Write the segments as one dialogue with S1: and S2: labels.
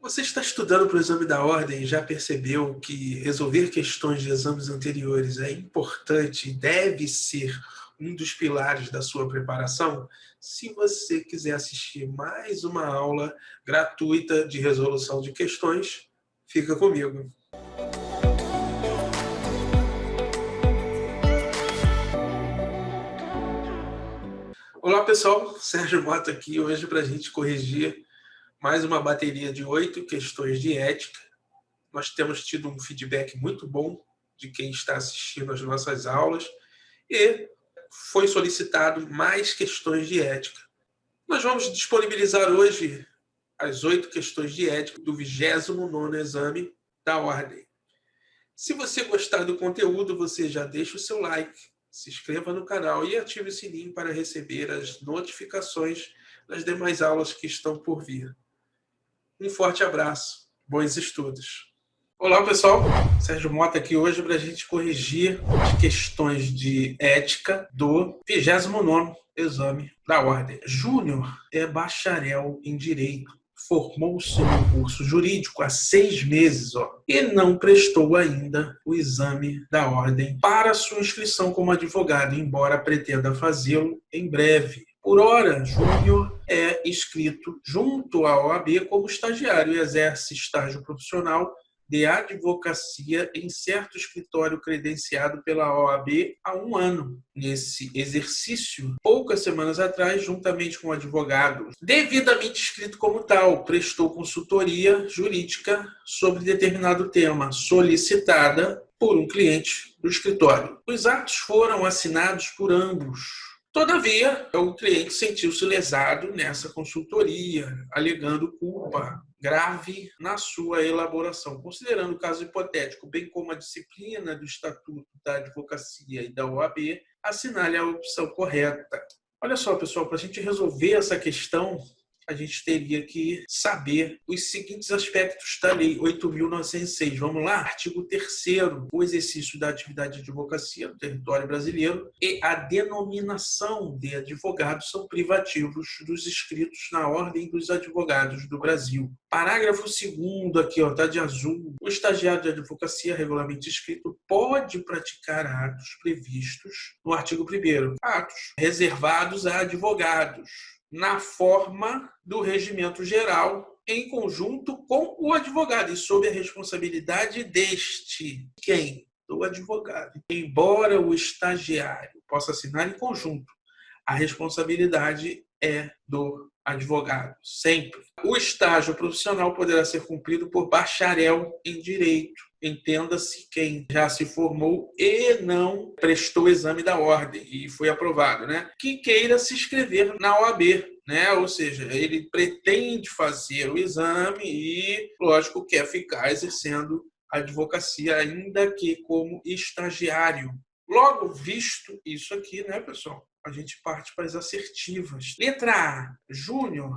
S1: Você está estudando para o exame da ordem e já percebeu que resolver questões de exames anteriores é importante e deve ser um dos pilares da sua preparação? Se você quiser assistir mais uma aula gratuita de resolução de questões, fica comigo. Olá pessoal, Sérgio Mota aqui hoje para a gente corrigir mais uma bateria de 8 questões de ética. Nós temos tido um feedback muito bom de quem está assistindo às nossas aulas e foi solicitado mais questões de ética. Nós vamos disponibilizar hoje as 8 questões de ética do 29º exame da ordem. Se você gostar do conteúdo, você já deixa o seu like, se inscreva no canal e ative o sininho para receber as notificações das demais aulas que estão por vir. Um forte abraço, bons estudos! Olá pessoal, Sérgio Mota aqui hoje para a gente corrigir as questões de ética do 29º exame da ordem. Júnior é bacharel em Direito, formou-se no curso jurídico há 6 meses e não prestou ainda o exame da ordem para sua inscrição como advogado, embora pretenda fazê-lo em breve. Por ora, Júnior é inscrito junto à OAB como estagiário e exerce estágio profissional de advocacia em certo escritório credenciado pela OAB há 1 ano. Nesse exercício, poucas semanas atrás, juntamente com um advogado devidamente inscrito como tal, prestou consultoria jurídica sobre determinado tema, solicitada por um cliente do escritório. Os atos foram assinados por ambos. Todavia, o cliente sentiu-se lesado nessa consultoria, alegando culpa grave na sua elaboração. Considerando o caso hipotético, bem como a disciplina do Estatuto da Advocacia e da OAB, assinale a opção correta. Olha só, pessoal, para a gente resolver essa questão, a gente teria que saber os seguintes aspectos da Lei 8.906. Vamos lá? Artigo 3º. O exercício da atividade de advocacia no território brasileiro e a denominação de advogado são privativos dos inscritos na Ordem dos Advogados do Brasil. Parágrafo 2º, aqui está de azul. O estagiário de advocacia regularmente inscrito pode praticar atos previstos no artigo 1º. Atos reservados a advogados, na forma do regimento geral, em conjunto com o advogado e sob a responsabilidade deste. Quem? Do advogado. Embora o estagiário possa assinar em conjunto, a responsabilidade é do advogado, sempre. O estágio profissional poderá ser cumprido por bacharel em Direito. Entenda-se quem já se formou e não prestou o exame da ordem e foi aprovado, que queira se inscrever na OAB, ou seja, ele pretende fazer o exame e, lógico, quer ficar exercendo a advocacia, ainda que como estagiário. Logo, visto isso aqui, pessoal, a gente parte para as assertivas. Letra A, Júnior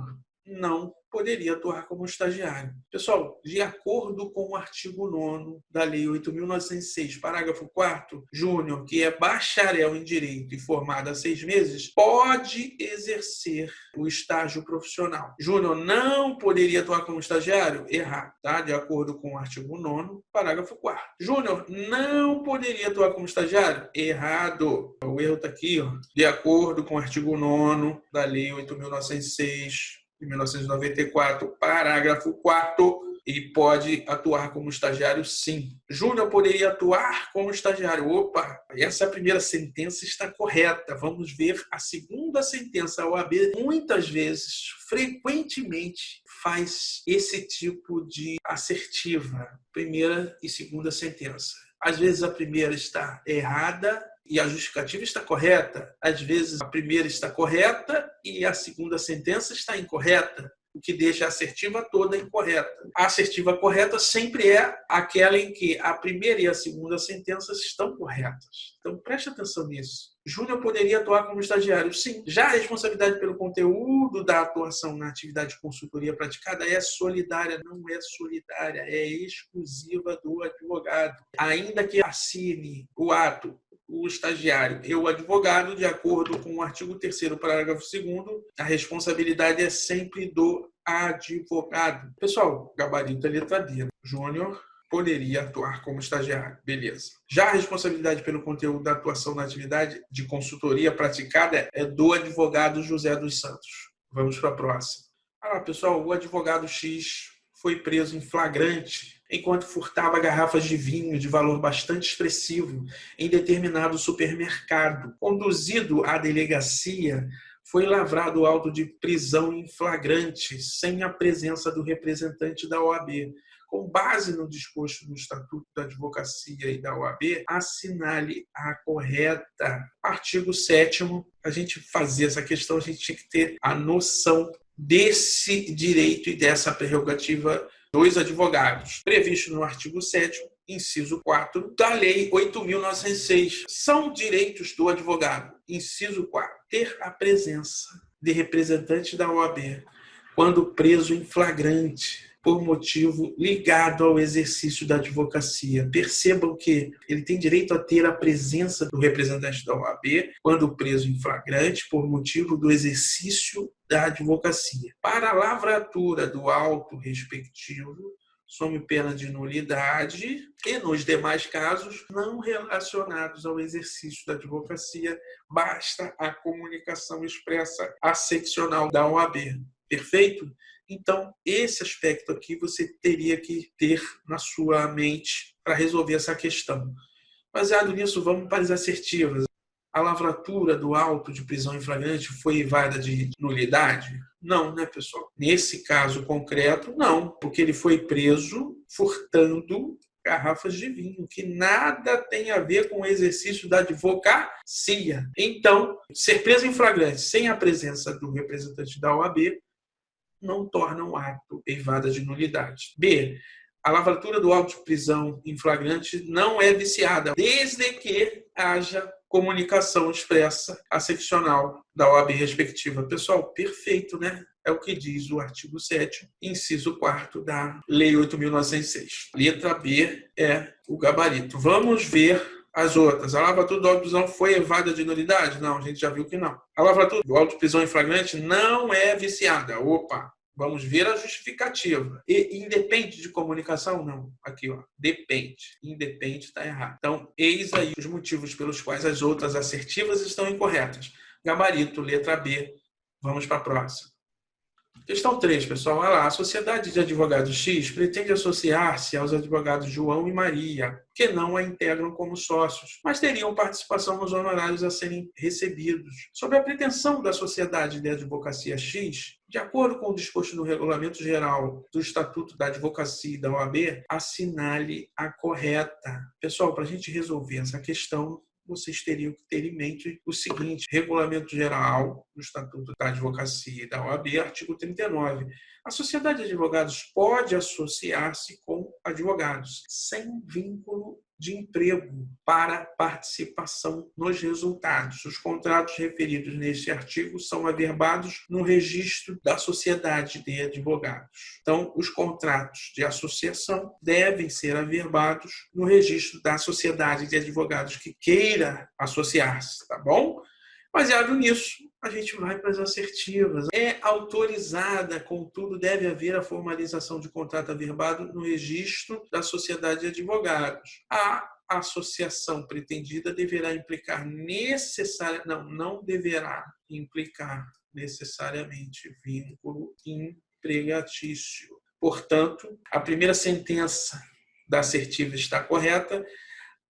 S1: não poderia atuar como estagiário. Pessoal, de acordo com o artigo 9º da Lei 8.906, parágrafo 4º, Júnior, que é bacharel em Direito e formado há 6 meses, pode exercer o estágio profissional. Júnior não poderia atuar como estagiário? Errado, tá? De acordo com o artigo 9º, parágrafo 4º. Júnior não poderia atuar como estagiário? Errado. O erro está aqui, De acordo com o artigo 9º da Lei 8.906, de 1994, parágrafo 4º, e pode atuar como estagiário, sim. Júnior poderia atuar como estagiário. Opa, essa primeira sentença está correta. Vamos ver a segunda sentença. A OAB, muitas vezes, frequentemente, faz esse tipo de assertiva. Primeira e segunda sentença. Às vezes a primeira está errada e a justificativa está correta. Às vezes a primeira está correta e a segunda sentença está incorreta, o que deixa a assertiva toda incorreta. A assertiva correta sempre é aquela em que a primeira e a segunda sentenças estão corretas. Então preste atenção nisso. Júnior poderia atuar como estagiário? Sim. Já a responsabilidade pelo conteúdo da atuação na atividade de consultoria praticada é solidária, não é solidária, é exclusiva do advogado. Ainda que assine o ato o estagiário e o advogado, de acordo com o artigo 3º, parágrafo 2º, a responsabilidade é sempre do advogado. Pessoal, gabarito é letra D. Júnior poderia atuar como estagiário. Beleza. Já a responsabilidade pelo conteúdo da atuação na atividade de consultoria praticada é do advogado José dos Santos. Vamos para a próxima. Pessoal, o advogado X foi preso em flagrante enquanto furtava garrafas de vinho de valor bastante expressivo em determinado supermercado. Conduzido à delegacia, foi lavrado auto de prisão em flagrante, sem a presença do representante da OAB. Com base no disposto do Estatuto da Advocacia e da OAB, assinale a correta. Artigo 7º, a gente fazia essa questão, a gente tinha que ter a noção desse direito e dessa prerrogativa dos advogados, previsto no artigo 7º, inciso 4, da Lei 8.906. São direitos do advogado. Inciso 4. Ter a presença de representante da OAB quando preso em flagrante por motivo ligado ao exercício da advocacia. Percebam que ele tem direito a ter a presença do representante da OAB quando preso em flagrante por motivo do exercício da advocacia. Para a lavratura do auto respectivo, sob pena de nulidade, e nos demais casos não relacionados ao exercício da advocacia, basta a comunicação expressa asseccional da OAB. Perfeito? Então, esse aspecto aqui você teria que ter na sua mente para resolver essa questão. Baseado nisso, vamos para as assertivas. A lavratura do auto de prisão em flagrante foi evada de nulidade? Não, né, pessoal? Nesse caso concreto, não, porque ele foi preso furtando garrafas de vinho, que nada tem a ver com o exercício da advocacia. Então, ser preso em flagrante sem a presença do representante da OAB não torna o ato evada de nulidade. B. A lavratura do auto de prisão em flagrante não é viciada, desde que haja comunicação expressa asseccional da OAB respectiva. Pessoal, perfeito, né? É o que diz o artigo 7º, inciso 4º da Lei 8.906. Letra B é o gabarito. Vamos ver as outras. A lavratura do auto de prisão foi evada de nulidade? Não, a gente já viu que não. A lavratura do auto de prisão em flagrante não é viciada. Opa! Vamos ver a justificativa. E independe de comunicação? Não. Aqui, ó. Depende. Independe está errado. Então, eis aí os motivos pelos quais as outras assertivas estão incorretas. Gabarito, letra B. Vamos para a próxima. Questão 3, pessoal. Olha lá. A Sociedade de Advogados X pretende associar-se aos advogados João e Maria, que não a integram como sócios, mas teriam participação nos honorários a serem recebidos. Sob a pretensão da Sociedade de Advocacia X, de acordo com o disposto no Regulamento Geral do Estatuto da Advocacia e da OAB, assinale a correta. Pessoal, para a gente resolver essa questão, vocês teriam que ter em mente o seguinte: Regulamento Geral do Estatuto da Advocacia e da OAB, artigo 39. A sociedade de advogados pode associar-se com advogados sem vínculo de emprego para participação nos resultados. Os contratos referidos neste artigo são averbados no registro da Sociedade de Advogados. Então, os contratos de associação devem ser averbados no registro da Sociedade de Advogados que queira associar-se, tá bom? Baseado nisso, a gente vai para as assertivas. É autorizada, contudo, deve haver a formalização de contrato averbado no registro da Sociedade de Advogados. A associação pretendida deverá implicar não deverá implicar necessariamente vínculo empregatício. Portanto, a primeira sentença da assertiva está correta.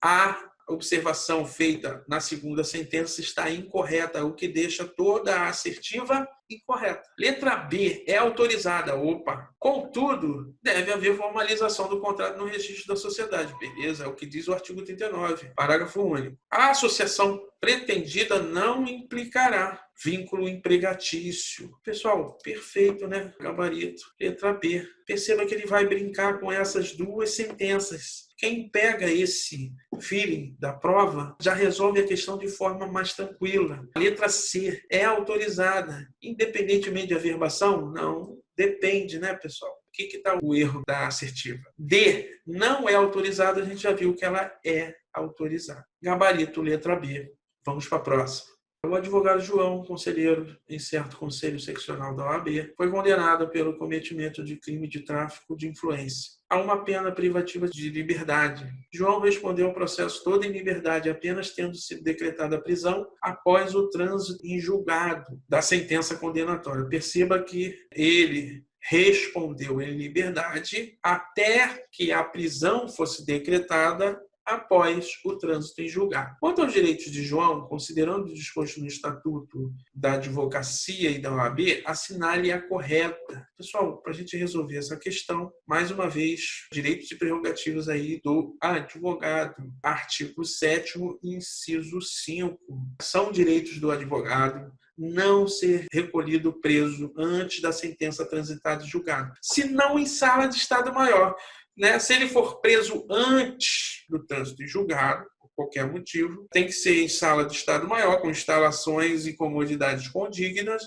S1: A observação feita na segunda sentença está incorreta, o que deixa toda a assertiva incorreta. Letra B é autorizada. Opa! Contudo, deve haver formalização do contrato no registro da sociedade. Beleza? É o que diz o artigo 39, parágrafo único. A associação pretendida não implicará vínculo empregatício. Pessoal, perfeito, né? Gabarito. Letra B. Perceba que ele vai brincar com essas duas sentenças. Quem pega esse feeling da prova já resolve a questão de forma mais tranquila. A letra C é autorizada, independentemente de averbação? Não, depende, né, pessoal? O que está o erro da assertiva? D, não é autorizada, a gente já viu que ela é autorizada. Gabarito, letra B. Vamos para a próxima. O advogado João, conselheiro em certo conselho seccional da OAB, foi condenado pelo cometimento de crime de tráfico de influência a uma pena privativa de liberdade. João respondeu ao processo todo em liberdade, apenas tendo sido decretada a prisão após o trânsito em julgado da sentença condenatória. Perceba que ele respondeu em liberdade até que a prisão fosse decretada após o trânsito em julgado. Quanto aos direitos de João, considerando o disposto no Estatuto da Advocacia e da OAB, assinale a correta. Pessoal, para a gente resolver essa questão, mais uma vez, direitos e prerrogativas aí do advogado. Artigo 7º, inciso 5. São direitos do advogado não ser recolhido preso antes da sentença transitada e julgado, se não em sala de Estado Maior. Se ele for preso antes do trânsito em julgado, por qualquer motivo, tem que ser em sala de Estado Maior, com instalações e comodidades condignas,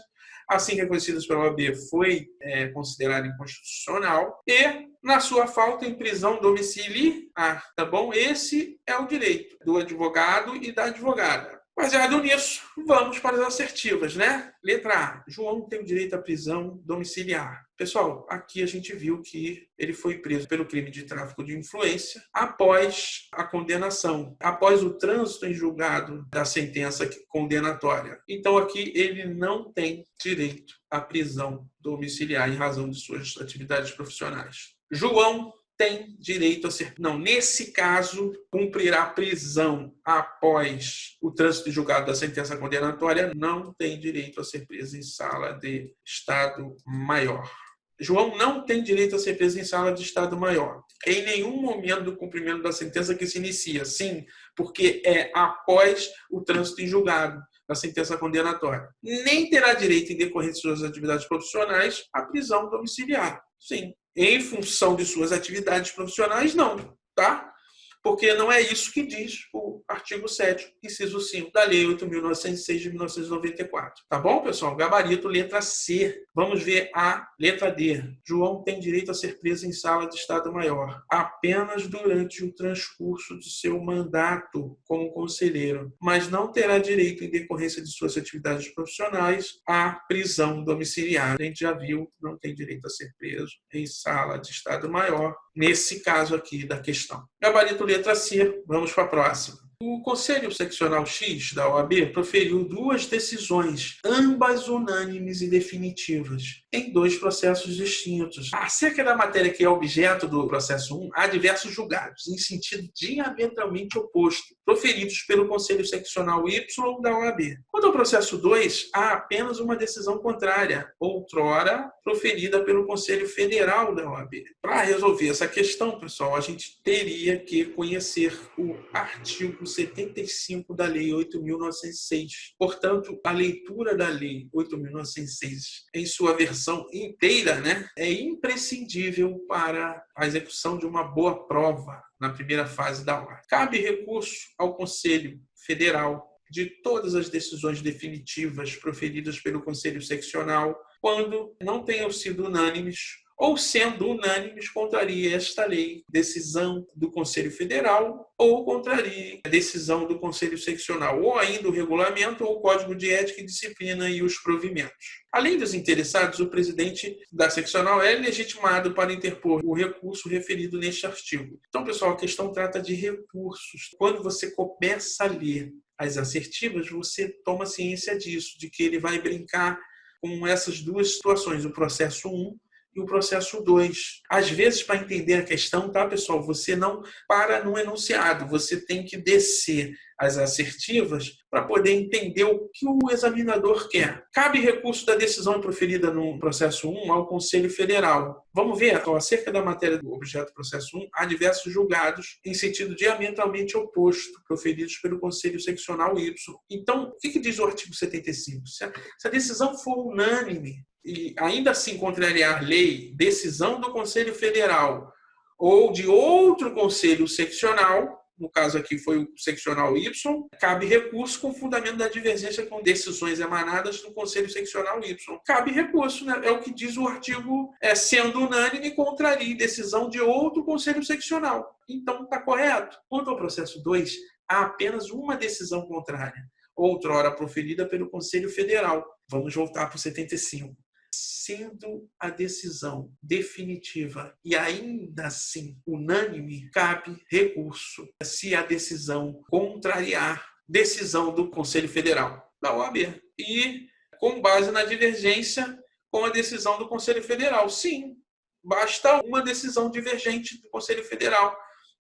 S1: assim reconhecidas pela OAB, foi considerado inconstitucional, e, na sua falta, em prisão domiciliar, tá bom? Esse é o direito do advogado e da advogada. Baseado nisso, vamos para as assertivas, Letra A. João tem o direito à prisão domiciliar. Pessoal, aqui a gente viu que ele foi preso pelo crime de tráfico de influência após a condenação, após o trânsito em julgado da sentença condenatória. Então, aqui ele não tem direito à prisão domiciliar em razão de suas atividades profissionais. João tem direito a ser... Não, nesse caso, cumprirá prisão após o trânsito julgado da sentença condenatória, não tem direito a ser preso em sala de Estado Maior. João não tem direito a ser preso em sala de Estado Maior. Em nenhum momento do cumprimento da sentença que se inicia. Sim, porque é após o trânsito em julgado da sentença condenatória. Nem terá direito, em decorrência de suas atividades profissionais, à prisão domiciliar. Sim. Em função de suas atividades profissionais, não, tá? Porque não é isso que diz o artigo 7º, inciso 5 da Lei 8.906 de 1994. Tá bom, pessoal? Gabarito, letra C. Vamos ver a letra D. João tem direito a ser preso em sala de Estado Maior apenas durante o transcurso de seu mandato como conselheiro, mas não terá direito, em decorrência de suas atividades profissionais, à prisão domiciliar. A gente já viu, não tem direito a ser preso em sala de Estado Maior, nesse caso aqui da questão. Gabarito letra C, vamos para a próxima. O Conselho Seccional X da OAB proferiu 2 decisões, ambas unânimes e definitivas, em 2 processos distintos. Acerca da matéria que é objeto do processo 1, há diversos julgados, em sentido diametralmente oposto, proferidos pelo Conselho Seccional Y da OAB. Quanto ao processo 2, há apenas uma decisão contrária, outrora proferida pelo Conselho Federal da OAB. Para resolver essa questão, pessoal, a gente teria que conhecer o artigo 75 da Lei 8.906. Portanto, a leitura da Lei 8.906 em sua versão inteira, é imprescindível para a execução de uma boa prova na primeira fase da ordem. Cabe recurso ao Conselho Federal de todas as decisões definitivas proferidas pelo Conselho Seccional quando não tenham sido unânimes ou, sendo unânimes, contraria esta lei, decisão do Conselho Federal, ou contraria a decisão do Conselho Seccional, ou ainda o regulamento ou o Código de Ética e Disciplina e os provimentos. Além dos interessados, o presidente da seccional é legitimado para interpor o recurso referido neste artigo. Então, pessoal, a questão trata de recursos. Quando você começa a ler as assertivas, você toma ciência disso, de que ele vai brincar com essas 2 situações, o processo 1 e o processo 2. Às vezes, para entender a questão, tá, pessoal, você não para no enunciado, você tem que descer as assertivas para poder entender o que o examinador quer. Cabe recurso da decisão proferida no processo 1 ao Conselho Federal. Vamos ver, então, acerca da matéria do objeto do processo 1, há diversos julgados em sentido diametralmente oposto, proferidos pelo Conselho Seccional Y. Então, o que diz o artigo 75? Se a decisão for unânime, e ainda assim contrariar lei, decisão do Conselho Federal ou de outro conselho seccional, no caso aqui foi o seccional Y, cabe recurso com fundamento da divergência com decisões emanadas do Conselho Seccional Y. Cabe recurso, é o que diz o artigo, sendo unânime, contraria decisão de outro Conselho Seccional. Então, está correto. Quanto ao processo 2, há apenas uma decisão contrária. outrora proferida pelo Conselho Federal. Vamos voltar para o 75. Sendo a decisão definitiva e ainda assim unânime, cabe recurso se a decisão contrariar decisão do Conselho Federal, da OAB, e com base na divergência com a decisão do Conselho Federal. Sim, basta uma decisão divergente do Conselho Federal.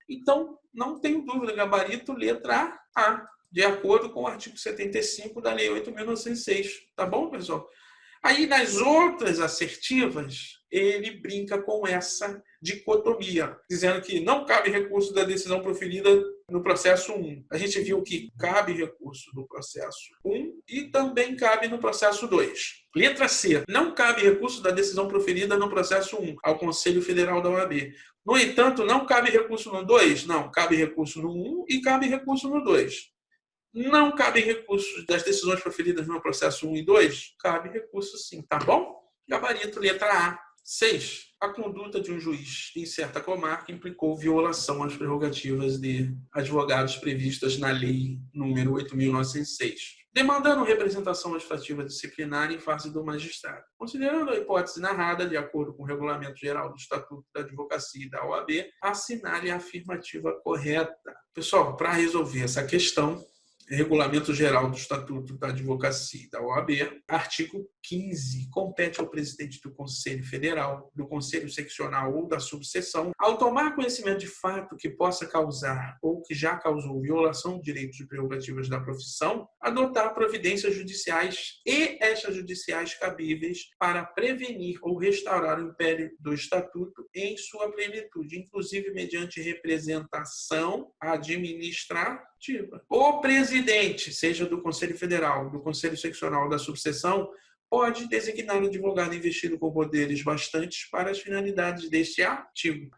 S1: Então, não tenho dúvida, gabarito letra A, de acordo com o artigo 75 da Lei 8.906. Tá bom, pessoal? Aí, nas outras assertivas, ele brinca com essa dicotomia, dizendo que não cabe recurso da decisão proferida no processo 1. A gente viu que cabe recurso no processo 1 e também cabe no processo 2. Letra C. Não cabe recurso da decisão proferida no processo 1 ao Conselho Federal da OAB. No entanto, não cabe recurso no 2? Não, cabe recurso no 1 e cabe recurso no 2. Não cabe recursos das decisões proferidas no processo 1 e 2? Cabe recurso sim, tá bom? Gabarito, letra A. 6. A conduta de um juiz em certa comarca implicou violação às prerrogativas de advogados previstas na Lei nº 8.906, demandando representação administrativa disciplinar em face do magistrado. Considerando a hipótese narrada, de acordo com o Regulamento Geral do Estatuto da Advocacia e da OAB, assinale a afirmativa correta. Pessoal, para resolver essa questão, Regulamento Geral do Estatuto da Advocacia e da OAB, artigo 15, compete ao presidente do Conselho Federal, do Conselho Seccional ou da subseção, ao tomar conhecimento de fato que possa causar ou que já causou violação de direitos e prerrogativas da profissão, adotar providências judiciais e extrajudiciais cabíveis para prevenir ou restaurar o império do Estatuto em sua plenitude, inclusive mediante representação administrativa. O presidente, seja do Conselho Federal, do Conselho Seccional ou da subseção, pode designar um advogado investido com poderes bastantes para as finalidades deste artigo.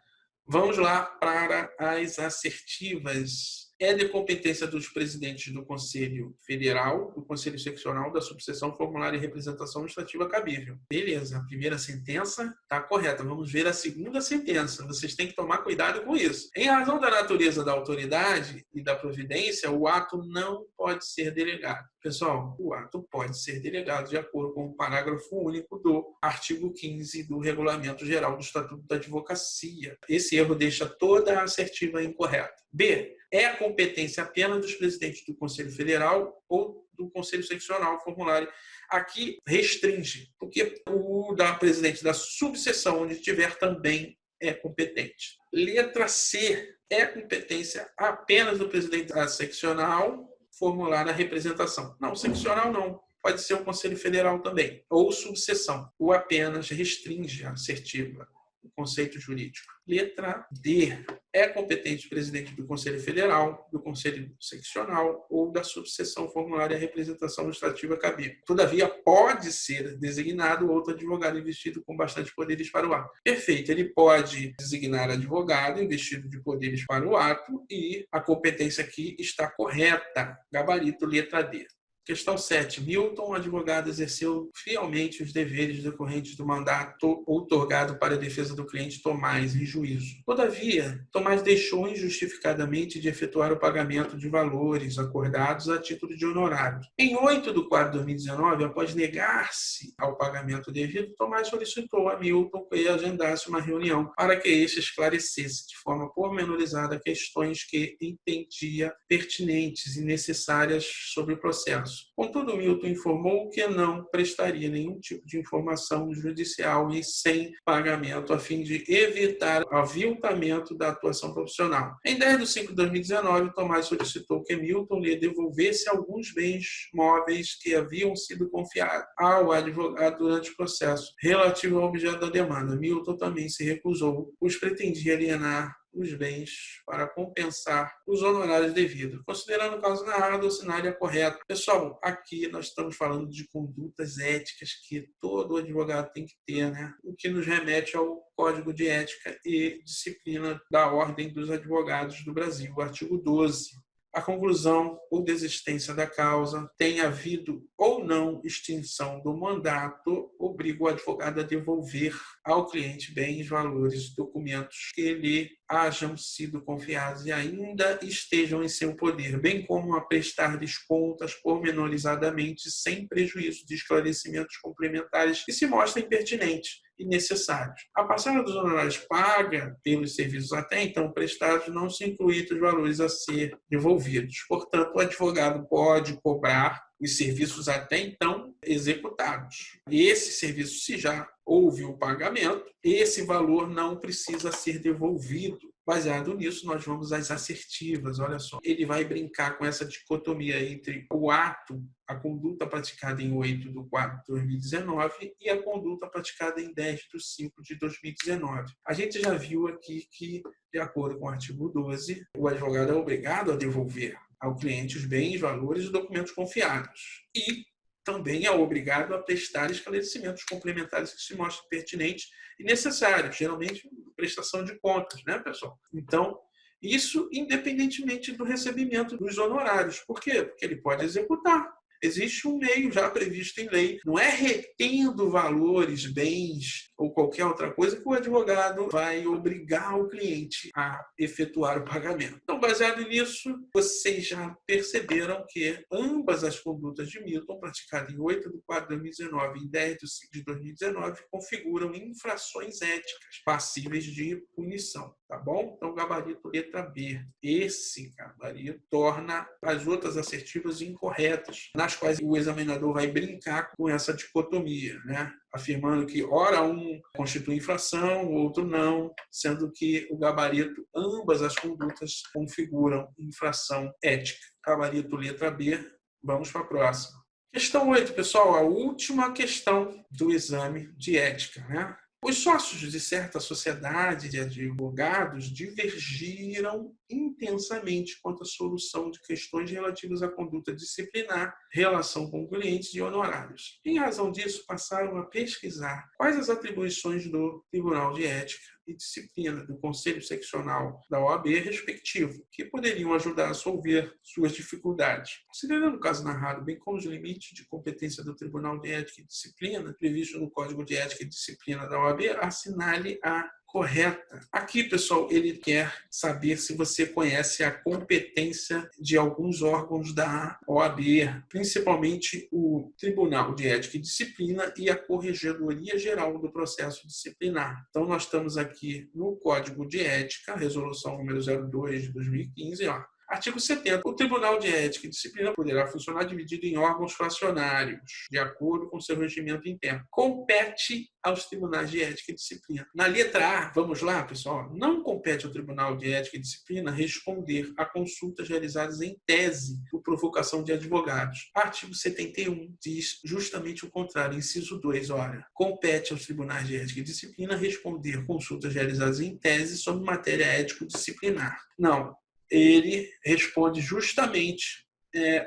S1: Vamos lá para as assertivas. É de competência dos presidentes do Conselho Federal, do Conselho Seccional, da subseção formular e representação administrativa cabível. Beleza, a primeira sentença está correta. Vamos ver a segunda sentença. Vocês têm que tomar cuidado com isso. Em razão da natureza da autoridade e da providência, o ato não pode ser delegado. Pessoal, o ato pode ser delegado de acordo com o parágrafo único do artigo 15 do Regulamento Geral do Estatuto da Advocacia. Esse erro deixa toda a assertiva incorreta. B. É a competência apenas dos presidentes do Conselho Federal ou do Conselho Seccional formulário. Aqui restringe, porque o da presidente da subseção, onde estiver, também é competente. Letra C. É competência apenas do presidente da seccional formular a representação. Não, seccional não. Pode ser o Conselho Federal também. Ou subseção. Ou apenas restringe a assertiva, o conceito jurídico. Letra D. É competente o presidente do Conselho Federal, do Conselho Seccional ou da subseção formulária a representação administrativa cabível. Todavia, pode ser designado outro advogado investido com bastante poderes para o ato. Perfeito, ele pode designar advogado investido de poderes para o ato e a competência aqui está correta. Gabarito, letra D. Questão 7. Milton, advogado, exerceu fielmente os deveres decorrentes do mandato outorgado para a defesa do cliente Tomás em juízo. Todavia, Tomás deixou injustificadamente de efetuar o pagamento de valores acordados a título de honorários. Em 8/4/2019, após negar-se ao pagamento devido, Tomás solicitou a Milton que agendasse uma reunião para que este esclarecesse de forma pormenorizada questões que entendia pertinentes e necessárias sobre o processo. Contudo, Milton informou que não prestaria nenhum tipo de informação judicial e sem pagamento, a fim de evitar o aviltamento da atuação profissional. Em 10/5/2019, Tomás solicitou que Milton lhe devolvesse alguns bens móveis que haviam sido confiados ao advogado durante o processo, relativo ao objeto da demanda. Milton também se recusou, pois pretendia alienar os bens para compensar os honorários devidos. Considerando o caso narrado, o cenário é correto. Pessoal, aqui nós estamos falando de condutas éticas que todo advogado tem que ter, né? O que nos remete ao Código de Ética e Disciplina da Ordem dos Advogados do Brasil, o artigo 12. a conclusão ou desistência da causa, tem havido ou não extinção do mandato, obriga o advogado a devolver ao cliente bens, valores, documentos que lhe hajam sido confiados e ainda estejam em seu poder, bem como a prestar-lhes contas pormenorizadamente, sem prejuízo de esclarecimentos complementares que se mostrem pertinentes e necessários. A parcela dos honorários paga pelos serviços até então prestados não se inclui os valores a ser devolvidos. Portanto, o advogado pode cobrar os serviços até então executados. E esse serviço, se já houve o pagamento, esse valor não precisa ser devolvido. Baseado nisso, nós vamos às assertivas. Olha só, ele vai brincar com essa dicotomia entre o ato, a conduta praticada em 8/4/2019 e a conduta praticada em 10/5/2019. A gente já viu aqui que, de acordo com o artigo 12, o advogado é obrigado a devolver ao cliente os bens, valores e documentos confiados. E também é obrigado a prestar esclarecimentos complementares que se mostrem pertinentes e necessários, geralmente prestação de contas, né, pessoal? Então, isso independentemente do recebimento dos honorários. Por quê? Porque ele pode executar. Existe um meio já previsto em lei. Não é retendo valores, bens ou qualquer outra coisa que o advogado vai obrigar o cliente a efetuar o pagamento. Então, baseado nisso, vocês já perceberam que ambas as condutas de Milton, praticadas em 8/4/2019 e em 10/5/2019, configuram infrações éticas passíveis de punição. Tá bom? Então, gabarito letra B. Esse gabarito torna as outras assertivas incorretas, nas quais o examinador vai brincar com essa dicotomia, né? Afirmando que ora um constitui infração, o outro não, sendo que o gabarito, ambas as condutas configuram infração ética. Gabarito letra B. Vamos para a próxima. Questão 8, pessoal, a última questão do exame de ética, né? Os sócios de certa sociedade de advogados divergiram intensamente quanto à solução de questões relativas à conduta disciplinar, relação com clientes e honorários. Em razão disso, passaram a pesquisar quais as atribuições do Tribunal de Ética e Disciplina do Conselho Seccional da OAB respectivo, que poderiam ajudar a resolver suas dificuldades. Considerando o caso narrado, bem como os limites de competência do Tribunal de Ética e Disciplina, previsto no Código de Ética e Disciplina da OAB, assinale a correta. Aqui, pessoal, ele quer saber se você conhece a competência de alguns órgãos da OAB, principalmente o Tribunal de Ética e Disciplina e a Corregedoria Geral do Processo Disciplinar. Então, nós estamos aqui no Código de Ética, resolução número 02 de 2015, ó. Artigo 70. O Tribunal de Ética e Disciplina poderá funcionar dividido em órgãos fracionários, de acordo com seu regimento interno. Compete aos tribunais de ética e disciplina. Na letra A, vamos lá, pessoal, não compete ao Tribunal de Ética e Disciplina responder a consultas realizadas em tese por provocação de advogados. Artigo 71 diz justamente o contrário, inciso 2, olha, compete aos tribunais de ética e disciplina responder consultas realizadas em tese sobre matéria ético-disciplinar. Não. Ele responde justamente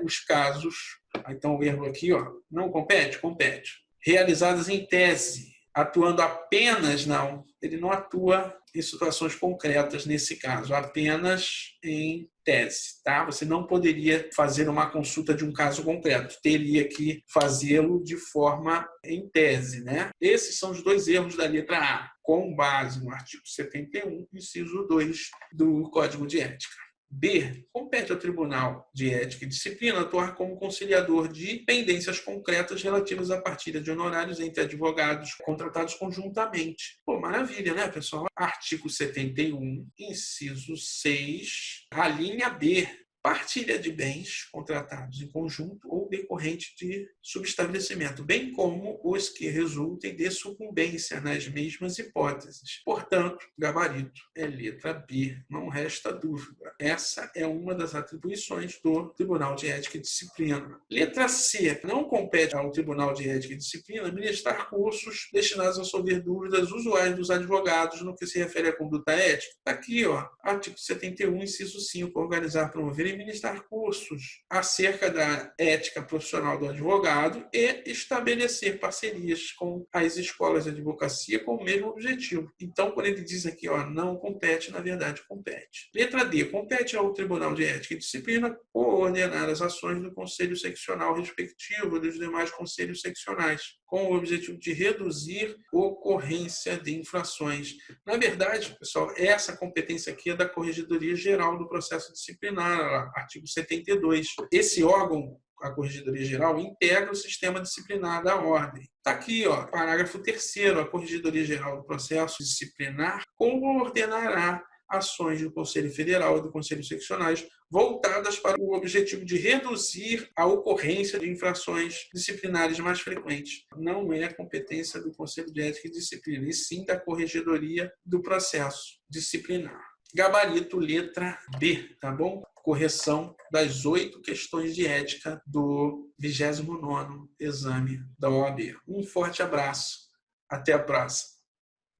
S1: os casos. Então, o erro aqui, ó, não compete? Compete. Realizadas em tese, atuando apenas, não. Ele não atua em situações concretas nesse caso, apenas em tese, tá? Você não poderia fazer uma consulta de um caso concreto, teria que fazê-lo de forma em tese, né? Esses são os dois erros da letra A, com base no artigo 71, inciso 2 do Código de Ética. B. Compete ao Tribunal de Ética e Disciplina atuar como conciliador de pendências concretas relativas à partilha de honorários entre advogados contratados conjuntamente. Pô, maravilha, né, pessoal? Artigo 71, inciso 6, a linha B. Partilha de bens contratados em conjunto ou decorrente de subestabelecimento, bem como os que resultem de sucumbência nas mesmas hipóteses. Portanto, gabarito é letra B, não resta dúvida. Essa é uma das atribuições do Tribunal de Ética e Disciplina. Letra C. Não compete ao Tribunal de Ética e Disciplina ministrar cursos destinados a resolver dúvidas usuais dos advogados no que se refere à conduta ética. Está aqui, ó, artigo 71, inciso 5, organizar, promover e também ministrar cursos acerca da ética profissional do advogado e estabelecer parcerias com as escolas de advocacia com o mesmo objetivo. Então, quando ele diz aqui, não compete, na verdade compete. Letra D. Compete ao Tribunal de Ética e Disciplina coordenar as ações do Conselho Seccional respectivo dos demais conselhos seccionais, com o objetivo de reduzir a ocorrência de infrações. Na verdade, pessoal, essa competência aqui é da Corregedoria Geral do Processo Disciplinar, artigo 72. Esse órgão, a Corregedoria Geral, integra o sistema disciplinar da ordem. Está aqui, parágrafo 3º, a Corregedoria Geral do Processo Disciplinar coordenará ações do Conselho Federal e do Conselho Seccionais voltadas para o objetivo de reduzir a ocorrência de infrações disciplinares mais frequentes. Não é competência do Conselho de Ética e Disciplina, e sim da Corregedoria do Processo Disciplinar. Gabarito letra B, tá bom? Correção das 8 questões de ética do 29º exame da OAB. Um forte abraço. Até a próxima.